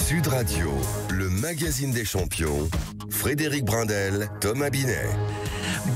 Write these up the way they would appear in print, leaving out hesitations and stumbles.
Sud Radio, le magazine des champions, Frédéric Brindel, Thomas Binet.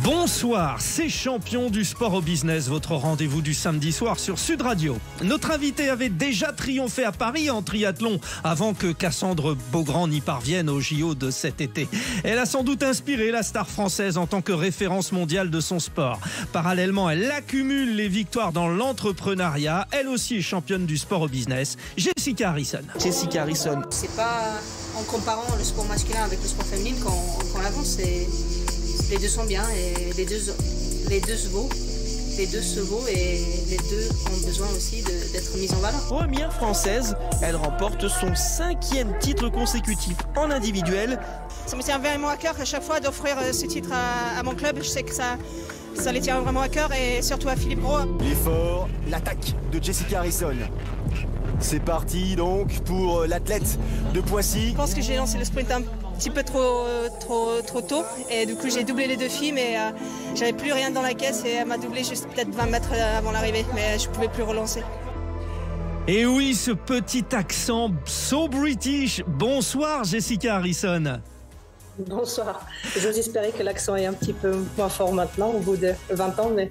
Bonsoir, c'est Champions du sport au business, votre rendez-vous du samedi soir sur Sud Radio. Notre invité avait déjà triomphé à Paris en triathlon avant que Cassandre Beaugrand n'y parvienne au JO de cet été. Elle a sans doute inspiré la star française en tant que référence mondiale de son sport. Parallèlement, elle accumule les victoires dans l'entrepreneuriat. Elle aussi est championne du sport au business. Jessica Harrison. Jessica Harrison. C'est pas en comparant le sport masculin avec le sport féminin qu'on avance. Les deux sont bien et les deux se vaut. Les deux se vaut et les deux ont besoin aussi d'être mis en valeur. Première française, elle remporte son 5e titre consécutif en individuel. Ça me tient vraiment à cœur à chaque fois d'offrir ce titre à mon club. Je sais que ça les tient vraiment à cœur et surtout à Philippe Gros. L'effort, l'attaque de Jessica Harrison. C'est parti donc pour l'athlète de Poissy. Je pense que j'ai lancé le sprint un petit peu trop tôt et du coup j'ai doublé les deux filles mais j'avais plus rien dans la caisse et elle m'a doublé juste peut-être 20 mètres avant l'arrivée mais je pouvais plus relancer. Et oui, ce petit accent so British. Bonsoir Jessica Harrison. Bonsoir. J'ose espérer que l'accent est un petit peu moins fort maintenant, au bout de 20 ans, mais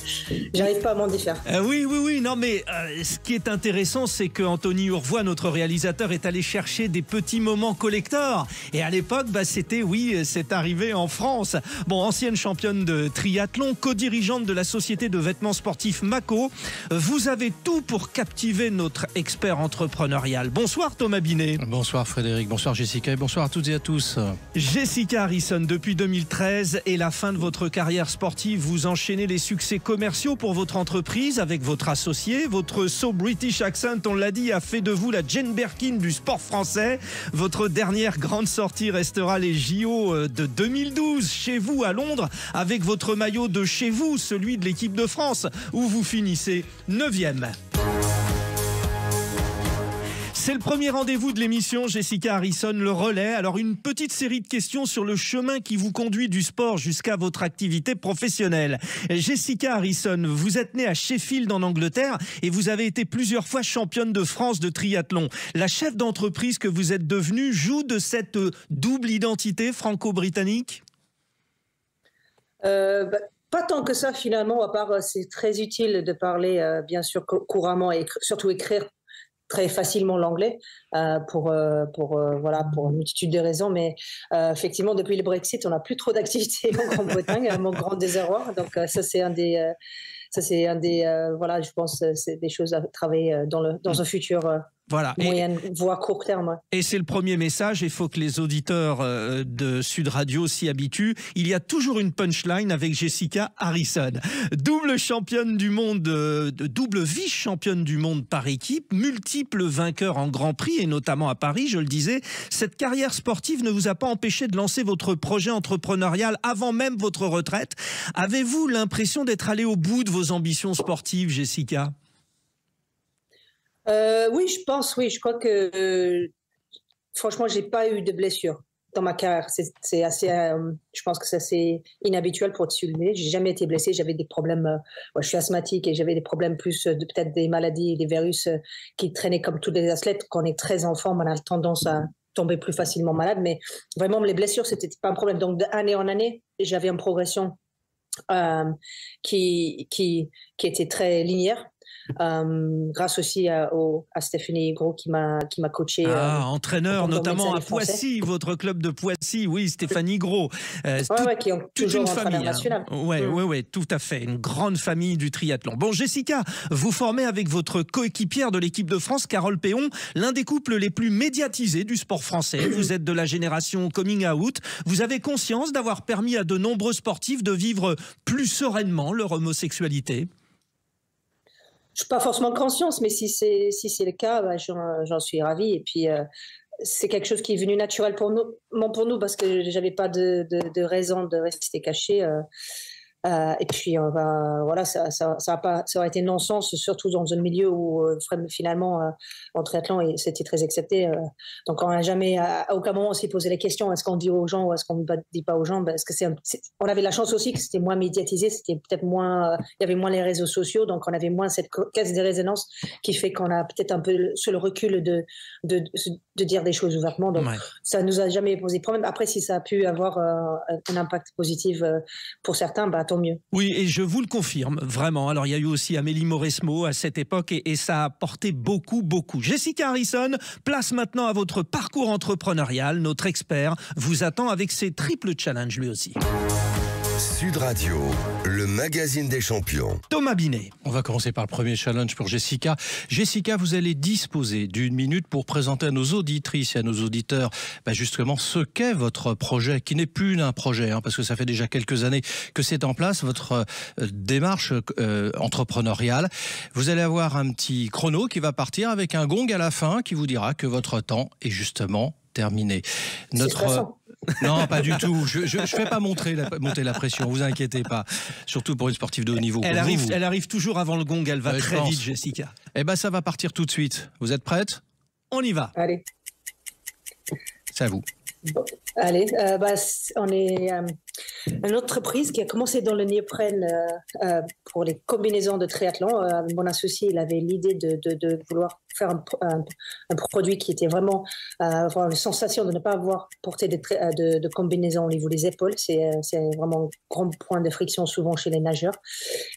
j'arrive pas à m'en défaire. Oui. Non, mais ce qui est intéressant, c'est que Anthony Urvois, notre réalisateur, est allé chercher des petits moments collector. Et à l'époque, c'est arrivé en France. Bon, ancienne championne de triathlon, co-dirigeante de la société de vêtements sportifs Mako, vous avez tout pour captiver notre expert entrepreneurial. Bonsoir Thomas Binet. Bonsoir Frédéric, bonsoir Jessica et bonsoir à toutes et à tous. Jessica Harrison, depuis 2013 et la fin de votre carrière sportive, vous enchaînez les succès commerciaux pour votre entreprise avec votre associé. Votre So British accent, on l'a dit, a fait de vous la Jane Birkin du sport français. Votre dernière grande sortie restera les JO de 2012 chez vous à Londres avec votre maillot de chez vous, celui de l'équipe de France, où vous finissez 9e. C'est le premier rendez-vous de l'émission Jessica Harrison, le relais. Alors une petite série de questions sur le chemin qui vous conduit du sport jusqu'à votre activité professionnelle. Jessica Harrison, vous êtes née à Sheffield en Angleterre et vous avez été plusieurs fois championne de France de triathlon. La chef d'entreprise que vous êtes devenue joue de cette double identité franco-britannique ? Pas tant que ça finalement, à part c'est très utile de parler bien sûr couramment et surtout écrire très facilement l'anglais pour une multitude de raisons, mais effectivement depuis le Brexit on n'a plus trop d'activités en Grande-Bretagne, à mon grand désarroi, donc ça c'est un des je pense c'est des choses à travailler dans un futur moyenne, voire court terme. Et c'est le premier message, il faut que les auditeurs de Sud Radio s'y habituent. Il y a toujours une punchline avec Jessica Harrison. Double championne du monde, double vice-championne du monde par équipe, multiple vainqueur en Grand Prix et notamment à Paris, je le disais. Cette carrière sportive ne vous a pas empêché de lancer votre projet entrepreneurial avant même votre retraite. Avez-vous l'impression d'être allé au bout de vos ambitions sportives, Jessica ? Oui, je pense, oui. Je crois que, franchement, j'ai pas eu de blessure dans ma carrière. C'est assez, je pense que c'est assez inhabituel pour te soulever. J'ai jamais été blessée. J'avais des problèmes, je suis asthmatique et j'avais des problèmes plus peut-être des maladies, des virus qui traînaient comme tous les athlètes. Quand on est très enfant, on a tendance à tomber plus facilement malade. Mais vraiment, les blessures, c'était pas un problème. Donc, d'année en année, j'avais une progression qui était très linéaire. Grâce aussi à Stéphanie Gros qui m'a coaché. Entraîneur notamment à Poissy, votre club de Poissy, oui, Stéphanie Gros. Qui ont toute une famille. National. Oui, tout à fait, une grande famille du triathlon. Bon, Jessica, vous formez avec votre coéquipière de l'équipe de France, Carole Péon, l'un des couples les plus médiatisés du sport français. Vous êtes de la génération coming out. Vous avez conscience d'avoir permis à de nombreux sportifs de vivre plus sereinement leur homosexualité ? Je suis pas forcément consciente, mais si c'est le cas, j'en suis ravie. Et puis c'est quelque chose qui est venu naturel pour nous parce que j'avais pas de raison de rester cachée. Et puis ça aurait été non-sens, surtout dans un milieu où finalement en triathlon c'était très accepté. Donc on n'a jamais, à aucun moment on s'est posé la question, est-ce qu'on dit aux gens ou est-ce qu'on ne dit pas aux gens, parce que on avait la chance aussi que c'était moins médiatisé, c'était peut-être moins, il y avait moins les réseaux sociaux, donc on avait moins cette caisse de résonance qui fait qu'on a peut-être un peu sur le recul de dire des choses ouvertement. Donc, ça nous a jamais posé problème. Après, si ça a pu avoir un impact positif pour certains, tant mieux. Oui, et je vous le confirme, vraiment. Alors, il y a eu aussi Amélie Mauresmo à cette époque et ça a apporté beaucoup. Jessica Harrison, place maintenant à votre parcours entrepreneurial. Notre expert vous attend avec ses triples challenges lui aussi. Sud Radio, le magazine des champions. Thomas Binet. On va commencer par le premier challenge pour Jessica. Jessica, vous allez disposer d'1 minute pour présenter à nos auditrices et à nos auditeurs justement ce qu'est votre projet, qui n'est plus un projet, parce que ça fait déjà quelques années que c'est en place, votre démarche entrepreneuriale. Vous allez avoir un petit chrono qui va partir avec un gong à la fin qui vous dira que votre temps est justement terminé. Non, pas du tout. Je fais pas monter la pression, vous inquiétez pas. Surtout pour une sportive de haut niveau. Elle arrive toujours avant le gong, elle va très vite, Jessica. Ça va partir tout de suite. Vous êtes prête ? On y va. Allez. C'est à vous. Bon, allez, on est une entreprise qui a commencé dans le néoprène pour les combinaisons de triathlon. Mon associé, il avait l'idée de vouloir faire un produit qui était vraiment avoir une sensation de ne pas avoir porté de combinaison au niveau des épaules. C'est vraiment un grand point de friction souvent chez les nageurs.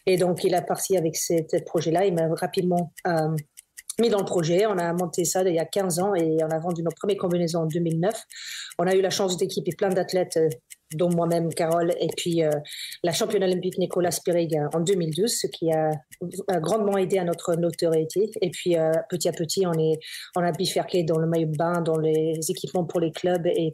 Et donc, il a parti avec ce projet-là. Il m'a rapidement mis dans le projet. On a monté ça il y a 15 ans et on a vendu nos premières combinaisons en 2009. On a eu la chance d'équiper plein d'athlètes, dont moi-même, Carole, et puis la championne olympique Nicolas Spirig en 2012, ce qui a grandement aidé à notre notoriété. Et puis, petit à petit, on a bifurqué dans le maillot de bain, dans les équipements pour les clubs et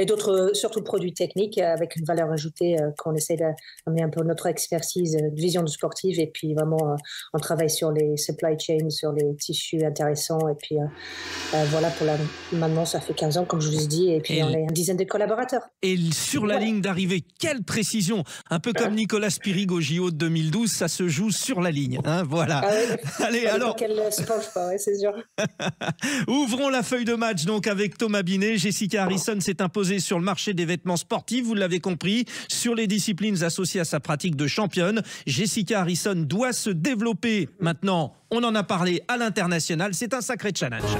d'autres, surtout produits techniques avec une valeur ajoutée qu'on essaie d'amener un peu notre expertise, vision sportive. Et puis, vraiment, on travaille sur les supply chains, sur les tissus intéressants. Et puis, voilà, maintenant, ça fait 15 ans, comme je vous ai dit. Et puis, on est une dizaine de collaborateurs. Et sur la ligne d'arrivée, quelle précision! Un peu comme Nicolas Spirig au JO de 2012, ça se joue sur la ligne. Voilà. Ah oui. Allez, alors. Qu'elle se penche pas, c'est sûr. Ouvrons la feuille de match donc avec Thomas Binet. Jessica Harrison s'est imposée sur le marché des vêtements sportifs, vous l'avez compris, sur les disciplines associées à sa pratique de championne. Jessica Harrison doit se développer maintenant. On en a parlé à l'international. C'est un sacré challenge.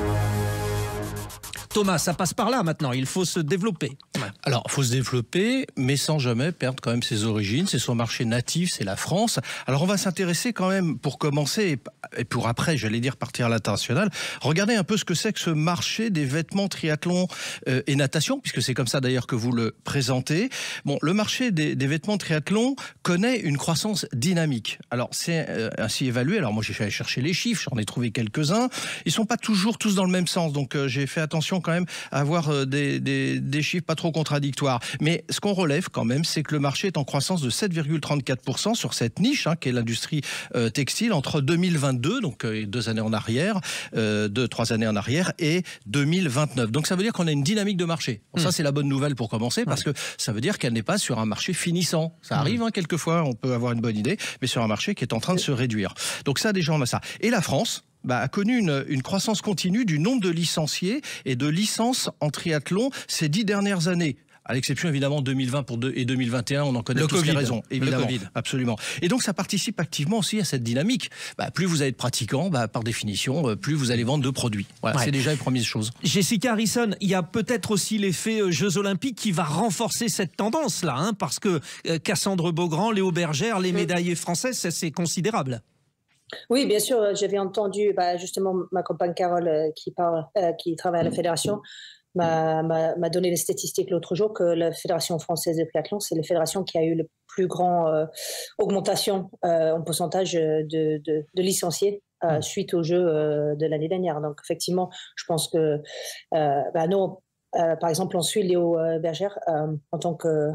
Thomas, ça passe par là maintenant, il faut se développer. Alors, il faut se développer, mais sans jamais perdre quand même ses origines. C'est son marché natif, c'est la France. Alors, on va s'intéresser quand même, pour commencer, et pour après, j'allais dire partir à l'international, regarder un peu ce que c'est que ce marché des vêtements triathlon et natation, puisque c'est comme ça d'ailleurs que vous le présentez. Bon, le marché des vêtements triathlon connaît une croissance dynamique. Alors, c'est ainsi évalué. Alors, moi, j'ai fait aller chercher les chiffres, j'en ai trouvé quelques-uns. Ils sont pas toujours tous dans le même sens, donc j'ai fait attention quand même à avoir des chiffres pas trop contradictoires. Mais ce qu'on relève quand même, c'est que le marché est en croissance de 7,34% sur cette niche, qui est l'industrie textile, entre 2022, donc 2 années en arrière, 3 années en arrière, et 2029. Donc ça veut dire qu'on a une dynamique de marché. Bon, ça, c'est la bonne nouvelle pour commencer, parce que ça veut dire qu'elle n'est pas sur un marché finissant. Ça arrive, quelquefois, on peut avoir une bonne idée, mais sur un marché qui est en train de se réduire. Donc ça, déjà, on a ça. Et la France a connu une croissance continue du nombre de licenciés et de licences en triathlon ces 10 dernières années. À l'exception évidemment 2020 et 2021, on en connaît tous les raisons, évidemment, le Covid. Absolument. Et donc ça participe activement aussi à cette dynamique. Plus vous allez être pratiquant, par définition, plus vous allez vendre de produits. Voilà, c'est déjà une première chose. Jessica Harrison, il y a peut-être aussi l'effet Jeux Olympiques qui va renforcer cette tendance-là, parce que Cassandre Beaugrand, Léo Bergère, les médaillés françaises, c'est considérable. Oui, bien sûr. J'avais entendu justement ma compagne Carole qui travaille à la fédération m'a donné les statistiques l'autre jour que la Fédération française de triathlon, c'est la fédération qui a eu le plus grand augmentation en pourcentage de licenciés suite aux Jeux de l'année dernière. Donc effectivement, je pense que nous, par exemple, on suit Léo Bergère en tant que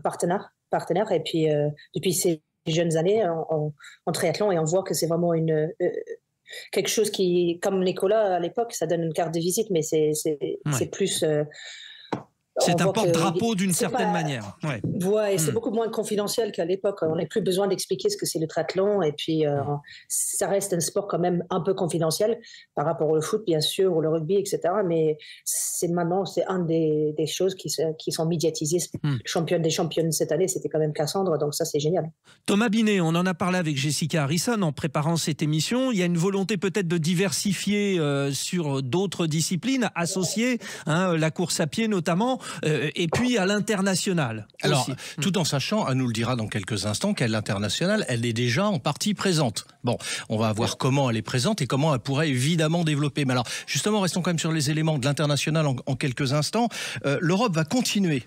partenaire, et puis depuis ces jeunes années en triathlon, et on voit que c'est vraiment quelque chose qui, comme Nicolas à l'époque, ça donne une carte de visite, mais c'est plus C'est un porte-drapeau d'une certaine manière. Ouais. Ouais, c'est beaucoup moins confidentiel qu'à l'époque. On n'a plus besoin d'expliquer ce que c'est le triathlon. Et puis, ça reste un sport quand même un peu confidentiel par rapport au foot, bien sûr, ou le rugby, etc. Mais maintenant, c'est un des choses qui sont médiatisées. Championne des championnes cette année, c'était quand même Cassandre. Donc ça, c'est génial. Thomas Binet, on en a parlé avec Jessica Harrison en préparant cette émission. Il y a une volonté peut-être de diversifier sur d'autres disciplines associées, la course à pied notamment, et puis à l'international. Alors, tout en sachant, elle nous le dira dans quelques instants, qu'à l'international, elle est déjà en partie présente. Bon, on va voir comment elle est présente et comment elle pourrait évidemment développer. Mais alors, justement, restons quand même sur les éléments de l'international en quelques instants. L'Europe va continuer.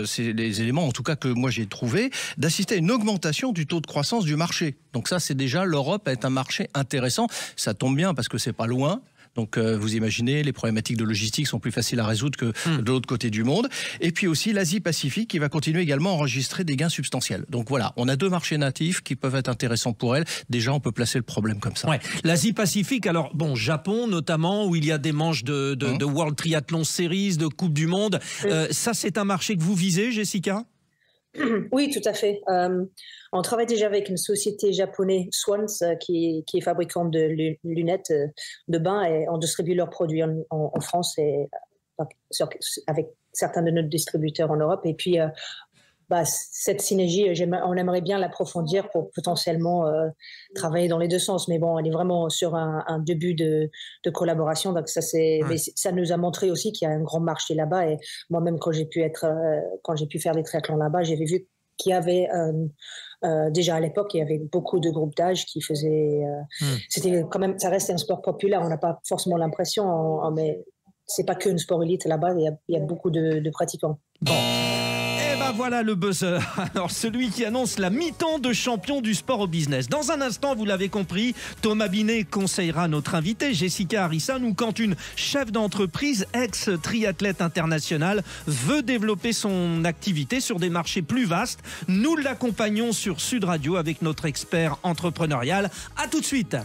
C'est les éléments, en tout cas, que moi j'ai trouvé, d'assister à une augmentation du taux de croissance du marché. Donc ça, c'est déjà, l'Europe est un marché intéressant. Ça tombe bien parce que c'est pas loin. Donc vous imaginez, les problématiques de logistique sont plus faciles à résoudre que de l'autre côté du monde. Et puis aussi l'Asie-Pacifique qui va continuer également à enregistrer des gains substantiels. Donc voilà, on a deux marchés natifs qui peuvent être intéressants pour elle. Déjà, on peut placer le problème comme ça. Ouais. L'Asie-Pacifique, alors bon, Japon notamment, où il y a des manches de World Triathlon Series, de Coupe du Monde. Ça, c'est un marché que vous visez, Jessica ? Oui, tout à fait. On travaille déjà avec une société japonaise, Swans, qui est fabricant de lunettes de bain, et on distribue leurs produits en France et avec certains de nos distributeurs en Europe. Et puis, cette synergie, on aimerait bien l'approfondir pour potentiellement travailler dans les deux sens. Mais bon, on est vraiment sur un début de collaboration. Donc mais ça nous a montré aussi qu'il y a un grand marché là-bas. Et moi-même, quand j'ai pu faire des triathlons là-bas, j'avais vu qu'il y avait déjà à l'époque, il y avait beaucoup de groupes d'âge qui faisaient. C'était quand même, ça reste un sport populaire. On n'a pas forcément l'impression, mais c'est pas qu'un sport élite là-bas. Il y a beaucoup de pratiquants. Bon. Voilà le buzzer. Alors, celui qui annonce la mi-temps de champion du sport au business. Dans un instant, vous l'avez compris, Thomas Binet conseillera notre invité, Jessica Harrison, ou quand une chef d'entreprise, ex-triathlète internationale, veut développer son activité sur des marchés plus vastes. Nous l'accompagnons sur Sud Radio avec notre expert entrepreneurial. À tout de suite.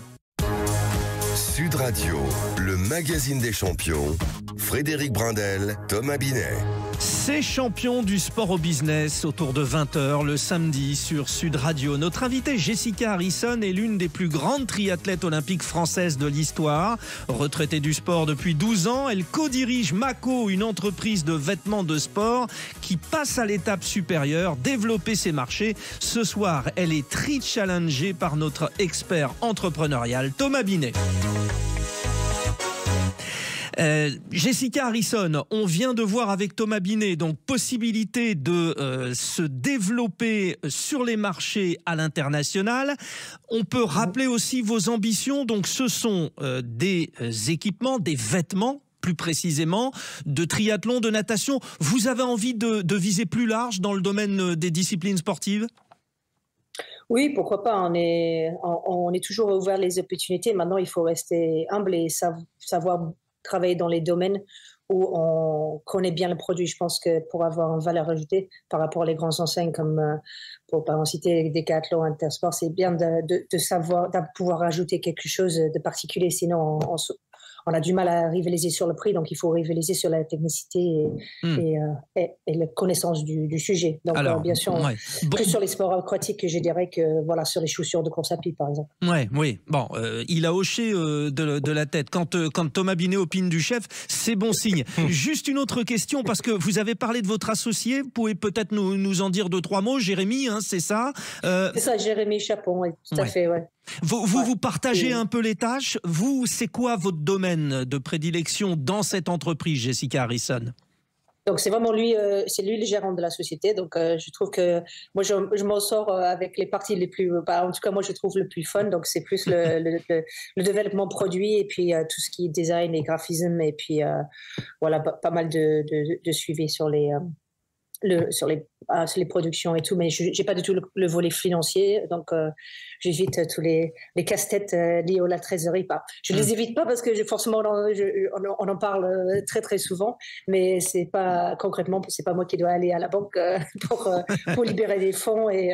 Sud Radio, le magazine des champions. Frédéric Brindel, Thomas Binet. Ces champions du sport au business autour de 20h le samedi sur Sud Radio. Notre invitée Jessica Harrison est l'une des plus grandes triathlètes olympiques françaises de l'histoire. Retraitée du sport depuis 12 ans, elle co-dirige Mako, une entreprise de vêtements de sport qui passe à l'étape supérieure, développer ses marchés. Ce soir, elle est tri-challengée par notre expert entrepreneurial Thomas Binet. Jessica Harrison, on vient de voir avec Thomas Binet, donc possibilité de se développer sur les marchés à l'international. On peut rappeler aussi vos ambitions, donc ce sont des équipements, des vêtements, plus précisément, de triathlon, de natation. Vous avez envie de viser plus large dans le domaine des disciplines sportives ? Oui, pourquoi pas. On est toujours ouvert les opportunités. Maintenant, il faut rester humble et savoir travailler dans les domaines où on connaît bien le produit. Je pense que pour avoir une valeur ajoutée par rapport aux grandes enseignes comme, pour pas en citer, Decathlon, Intersport, c'est bien de savoir, de pouvoir ajouter quelque chose de particulier. Sinon, on a du mal à rivaliser sur le prix, donc il faut rivaliser sur la technicité et la connaissance du sujet. Donc, alors, bien sûr, plus sur les sports aquatiques, je dirais que sur les chaussures de course à pied, par exemple. Oui. Bon, il a hoché de la tête. Quand Thomas Binet opine du chef, c'est bon signe. Juste une autre question, parce que vous avez parlé de votre associé. Vous pouvez peut-être nous en dire 2-3 mots. Jérémy, c'est ça C'est ça, Jérémy Chapon, oui, tout à fait, ouais. Vous partagez un peu les tâches. Vous, c'est quoi votre domaine de prédilection dans cette entreprise, Jessica Harrison ? Donc c'est vraiment lui, c'est lui le gérant de la société. Donc je trouve que moi je m'en sors avec les parties les plus, en tout cas moi je trouve le plus fun. Donc c'est plus le développement produit et puis tout ce qui est design et graphisme et puis pas mal de suivi sur sur les productions et tout, mais j'ai pas du tout le volet financier, donc j'évite tous les casse-têtes liés à la trésorerie. Je les évite pas parce que forcément on en parle très très souvent, mais c'est pas concrètement, c'est pas moi qui dois aller à la banque pour libérer des fonds et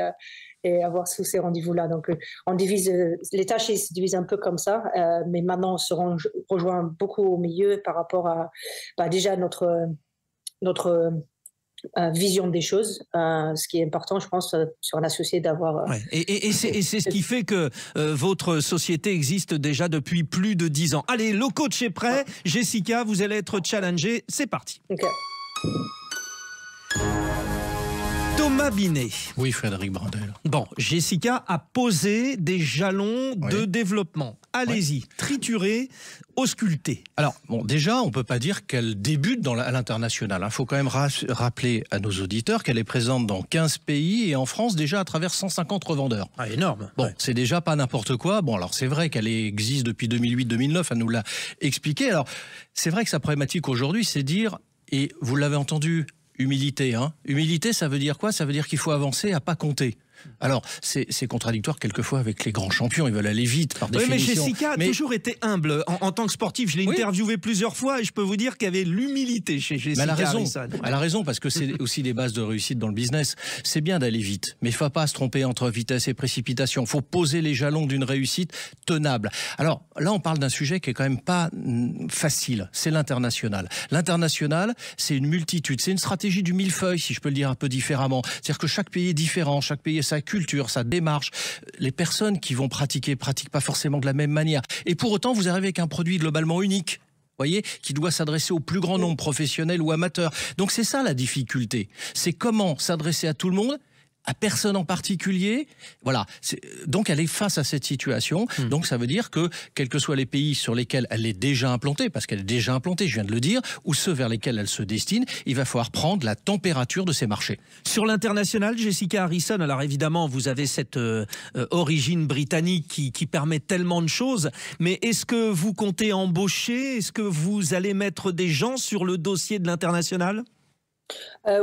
avoir tous ces rendez-vous-là. Donc, on divise, les tâches se divisent un peu comme ça, mais maintenant on se rejoint beaucoup au milieu par rapport à déjà notre vision des choses, ce qui est important, je pense, sur un associé d'avoir... Ouais. Et c'est ce qui fait que votre société existe déjà depuis plus de 10 ans. Allez, le coach est prêt. Jessica, vous allez être challengée. C'est parti. Okay. Thomas Binet. Oui, Frédéric Brandel. Bon, Jessica a posé des jalons de développement. Allez-y, triturer, ausculter. Alors, bon, déjà, on ne peut pas dire qu'elle débute à l'international. Il faut quand même rappeler à nos auditeurs qu'elle est présente dans 15 pays et en France déjà à travers 150 revendeurs. Ah, énorme. Bon, c'est déjà pas n'importe quoi. Bon, alors c'est vrai qu'elle existe depuis 2008-2009, elle nous l'a expliqué. Alors, c'est vrai que sa problématique aujourd'hui, c'est dire, et vous l'avez entendu, humilité. Humilité, ça veut dire quoi? Ça veut dire qu'il faut avancer à pas compter. Alors, c'est contradictoire quelquefois avec les grands champions, ils veulent aller vite par définition. Oui, mais Jessica a toujours été humble en tant que sportive. Je l'ai interviewée plusieurs fois et je peux vous dire qu'il y avait l'humilité chez Jessica Harrison. Elle a raison, parce que c'est aussi des bases de réussite dans le business. C'est bien d'aller vite, mais il ne faut pas se tromper entre vitesse et précipitation. Il faut poser les jalons d'une réussite tenable. Alors, là, on parle d'un sujet qui est quand même pas facile, c'est l'international. L'international, c'est une multitude, c'est une stratégie du millefeuille, si je peux le dire un peu différemment. C'est-à-dire que chaque pays est différent, chaque pays sa culture, sa démarche. Les personnes qui vont pratiquent pas forcément de la même manière. Et pour autant, vous arrivez avec un produit globalement unique. Voyez, qui doit s'adresser au plus grand nombre, professionnel ou amateur. Donc c'est ça la difficulté. C'est comment s'adresser à tout le monde, à personne en particulier. Voilà. Donc elle est face à cette situation. Donc ça veut dire que, quels que soient les pays sur lesquels elle est déjà implantée, parce qu'elle est déjà implantée, je viens de le dire, ou ceux vers lesquels elle se destine, il va falloir prendre la température de ces marchés. Sur l'international, Jessica Harrison, alors évidemment, vous avez cette origine britannique qui permet tellement de choses, mais est-ce que vous comptez embaucher? Est-ce que vous allez mettre des gens sur le dossier de l'international?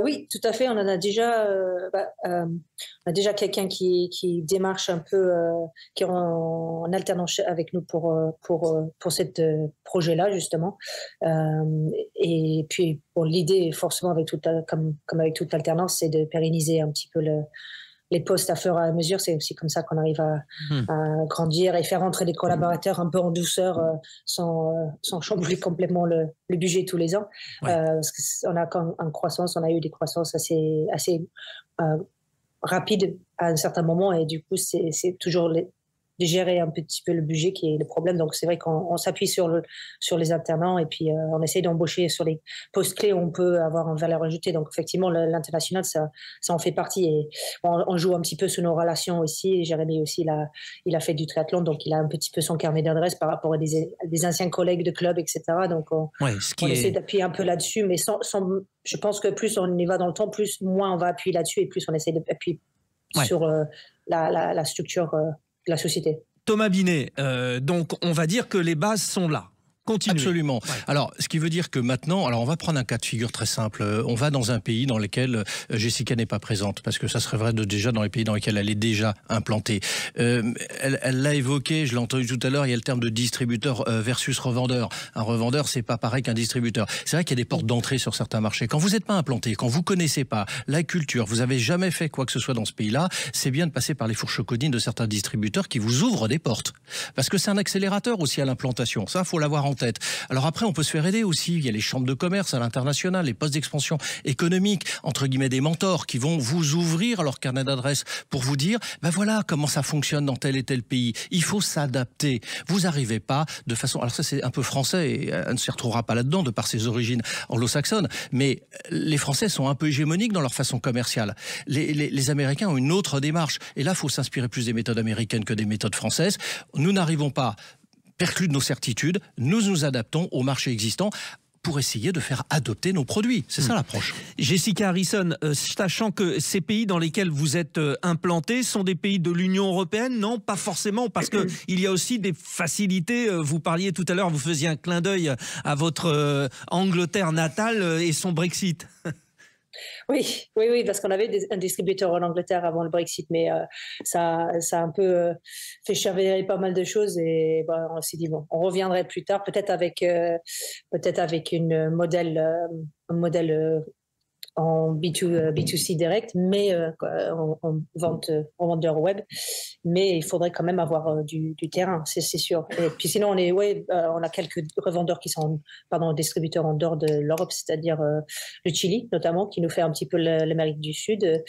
Oui, tout à fait. On en a déjà, on a déjà quelqu'un qui démarche un peu, qui est en alternance avec nous pour cette projet-là justement. Et puis, bon, l'idée, forcément, comme avec toute alternance, c'est de pérenniser un petit peu les postes à fur et à mesure. C'est aussi comme ça qu'on arrive à grandir et faire entrer les collaborateurs un peu en douceur, sans chambouler complètement le budget tous les ans. Parce qu'on a quand même une croissance, on a eu des croissances assez rapides à un certain moment, et du coup c'est toujours de gérer un petit peu le budget qui est le problème. Donc c'est vrai qu'on s'appuie sur les alternants, et puis on essaye d'embaucher sur les postes clés où on peut avoir une valeur ajoutée. Donc effectivement l'international, ça en fait partie, et on joue un petit peu sur nos relations aussi. Jérémy aussi, il a fait du triathlon, donc il a un petit peu son carnet d'adresses par rapport à des anciens collègues de club, etc. Donc on essaie d'appuyer un peu là-dessus, mais je pense que plus on y va dans le temps, moins on va appuyer là-dessus, et plus on essaie d'appuyer sur la structure la société. Thomas Binet, donc on va dire que les bases sont là. Continuez. Absolument. Ouais. Alors, ce qui veut dire que maintenant, alors on va prendre un cas de figure très simple. On va dans un pays dans lequel Jessica n'est pas présente, parce que ça serait vrai déjà dans les pays dans lesquels elle est déjà implantée. Elle l'a évoqué, je l'ai entendu tout à l'heure, il y a le terme de distributeur versus revendeur. Un revendeur, c'est pas pareil qu'un distributeur. C'est vrai qu'il y a des portes d'entrée sur certains marchés. Quand vous n'êtes pas implanté, quand vous connaissez pas la culture, vous avez jamais fait quoi que ce soit dans ce pays-là, c'est bien de passer par les fourches codines de certains distributeurs qui vous ouvrent des portes. Parce que c'est un accélérateur aussi à l'implantation. Ça, faut l'avoir en tête. Alors après, on peut se faire aider aussi. Il y a les chambres de commerce à l'international, les postes d'expansion économique, entre guillemets des mentors, qui vont vous ouvrir leur carnet d'adresses pour vous dire, ben voilà comment ça fonctionne dans tel et tel pays. Il faut s'adapter. Vous n'arrivez pas de façon... Alors ça, c'est un peu français, et elle ne s'y retrouvera pas là-dedans de par ses origines anglo-saxonnes, mais les Français sont un peu hégémoniques dans leur façon commerciale. Les Américains ont une autre démarche. Et là, il faut s'inspirer plus des méthodes américaines que des méthodes françaises. Nous n'arrivons pas perclus de nos certitudes, nous nous adaptons au marché existant pour essayer de faire adopter nos produits. C'est ça l'approche. Jessica Harrison, sachant que ces pays dans lesquels vous êtes implantés sont des pays de l'Union européenne, non? Pas forcément, parce qu'il y a aussi des facilités. Vous parliez tout à l'heure, vous faisiez un clin d'œil à votre Angleterre natale et son Brexit. Oui, parce qu'on avait un distributeur en Angleterre avant le Brexit, mais ça a un peu fait chavirer pas mal de choses, et on s'est dit on reviendrait plus tard, peut-être avec un modèle en B2C direct, mais en vendeur web. Mais il faudrait quand même avoir du terrain, c'est sûr. Et puis sinon, on a quelques revendeurs qui sont distributeurs en dehors de l'Europe, c'est-à-dire le Chili notamment, qui nous fait un petit peu l'Amérique du Sud.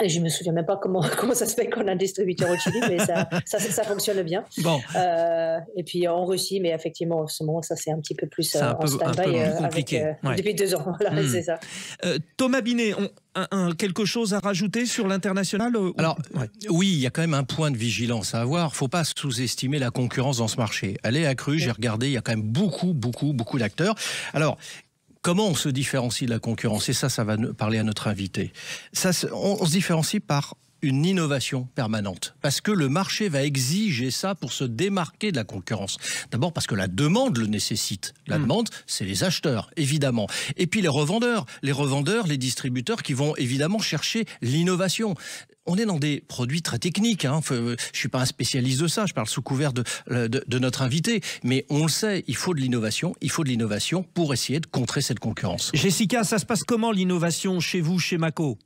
Et je me souviens même pas comment ça se fait qu'on a un distributeur au Chili, mais ça fonctionne bien. Bon. Et puis en Russie, mais effectivement, en ce moment, ça c'est un petit peu plus un peu plus compliqué. Depuis 2 ans, voilà, c'est ça. Thomas Binet, quelque chose à rajouter sur l'international? Alors, oui, il y a quand même un point de vigilance à avoir. Faut pas sous-estimer la concurrence dans ce marché. Elle est accrue, j'ai regardé, il y a quand même beaucoup d'acteurs. Alors, comment on se différencie de la concurrence? Et ça va parler à notre invité. On se différencie par une innovation permanente. Parce que le marché va exiger ça pour se démarquer de la concurrence. D'abord parce que la demande le nécessite. La demande, c'est les acheteurs, évidemment. Et puis les revendeurs, les distributeurs qui vont évidemment chercher l'innovation. On est dans des produits très techniques. Je suis pas un spécialiste de ça. Je parle sous couvert de notre invité. Mais on le sait, il faut de l'innovation. Il faut de l'innovation pour essayer de contrer cette concurrence. Jessica, ça se passe comment l'innovation chez vous, chez Mako?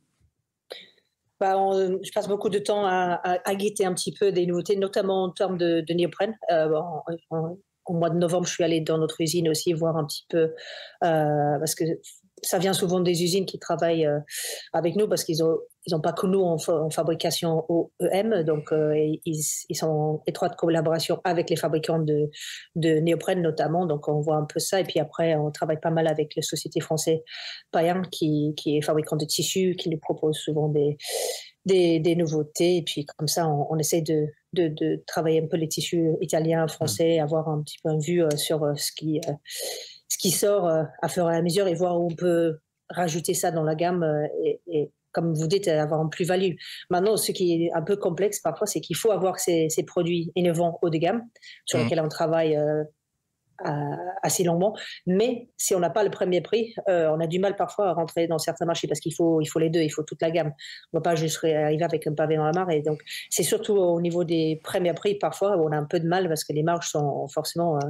Je passe beaucoup de temps à guetter un petit peu des nouveautés, notamment en termes de néoprène. Au mois de novembre, je suis allée dans notre usine aussi voir un petit peu, parce que ça vient souvent des usines qui travaillent avec nous, parce qu'ils ont pas que nous en fabrication OEM, donc ils sont en étroite collaboration avec les fabricants de néoprène notamment, donc on voit un peu ça. Et puis après, on travaille pas mal avec la société française Payan qui est fabricant de tissus, qui nous propose souvent des nouveautés. Et puis comme ça, on essaie de travailler un peu les tissus italiens, français, avoir un petit peu une vue sur ce qui sort à fur et à mesure et voir où on peut rajouter ça dans la gamme et comme vous dites, avoir une plus-value. Maintenant, ce qui est un peu complexe parfois, c'est qu'il faut avoir ces produits innovants haut de gamme sur lesquels on travaille assez longuement. Mais si on n'a pas le premier prix, on a du mal parfois à rentrer dans certains marchés parce qu'il faut les deux, il faut toute la gamme. On ne va pas juste arriver avec un pavé dans la mare. Et donc, c'est surtout au niveau des premiers prix parfois où on a un peu de mal parce que les marges sont forcément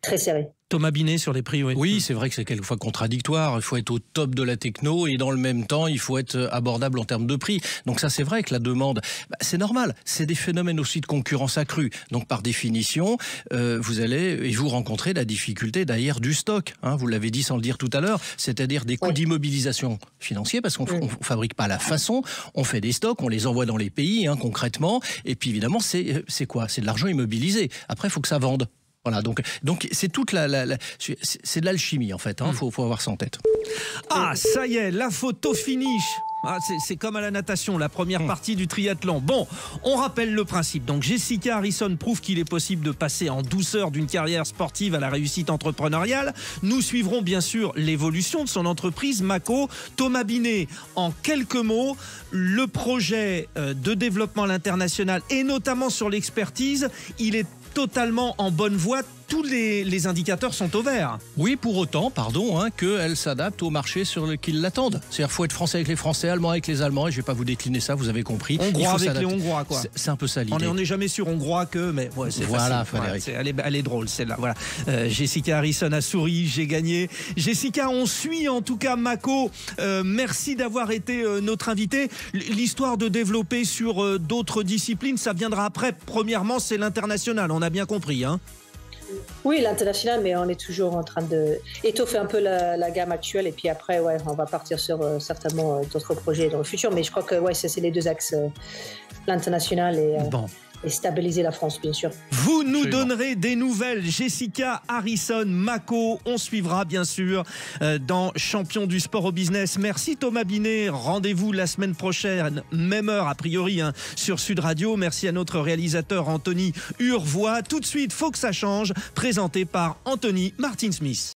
très serrées. Thomas Binet sur les prix, oui. Oui, c'est vrai que c'est quelquefois contradictoire. Il faut être au top de la techno et dans le même temps, il faut être abordable en termes de prix. Donc ça, c'est vrai que la demande, c'est normal. C'est des phénomènes aussi de concurrence accrue. Donc par définition, vous rencontrez la difficulté d'ailleurs du stock. Vous l'avez dit sans le dire tout à l'heure, c'est-à-dire des coûts d'immobilisation financiers parce qu'on ne fabrique pas à la façon. On fait des stocks, on les envoie dans les pays concrètement. Et puis évidemment, c'est quoi? C'est de l'argent immobilisé. Après, il faut que ça vende. Voilà, donc c'est toute c'est de l'alchimie en fait, faut avoir ça en tête. Ah, ça y est, la photo finish. C'est comme à la natation, la première partie du triathlon. Bon, on rappelle le principe. Donc Jessica Harrison prouve qu'il est possible de passer en douceur d'une carrière sportive à la réussite entrepreneuriale. Nous suivrons bien sûr l'évolution de son entreprise Mako. Thomas Binet, en quelques mots, le projet de développement à l'international et notamment sur l'expertise, il est totalement en bonne voie. Tous les indicateurs sont au vert. Oui, pour autant, qu'elle s'adapte au marché sur lequel ils l'attendent. C'est-à-dire qu'il faut être français avec les Français, allemand avec les Allemands, et je ne vais pas vous décliner ça, vous avez compris. Hongrois avec les Hongrois, quoi. C'est un peu ça l'idée. On n'est jamais sûr hongrois mais c'est voilà, facile. Frédéric. Elle est drôle, celle-là. Voilà. Jessica Harrison a souri, j'ai gagné. Jessica, on suit en tout cas Mako. Merci d'avoir été notre invité. L'histoire de développer sur d'autres disciplines, ça viendra après. Premièrement, c'est l'international, on a bien compris, Oui, l'international, mais on est toujours en train d'étoffer un peu la gamme actuelle. Et puis après, on va partir sur certainement d'autres projets dans le futur. Mais je crois que c'est les deux axes, l'international et stabiliser la France, bien sûr. Vous nous donnerez des nouvelles. Jessica Harrison, Mako, on suivra bien sûr dans Champion du sport au business. Merci Thomas Binet. Rendez-vous la semaine prochaine, même heure a priori, sur Sud Radio. Merci à notre réalisateur Anthony Urvois. Tout de suite, faut que ça change, présenté par Anthony Martin-Smith.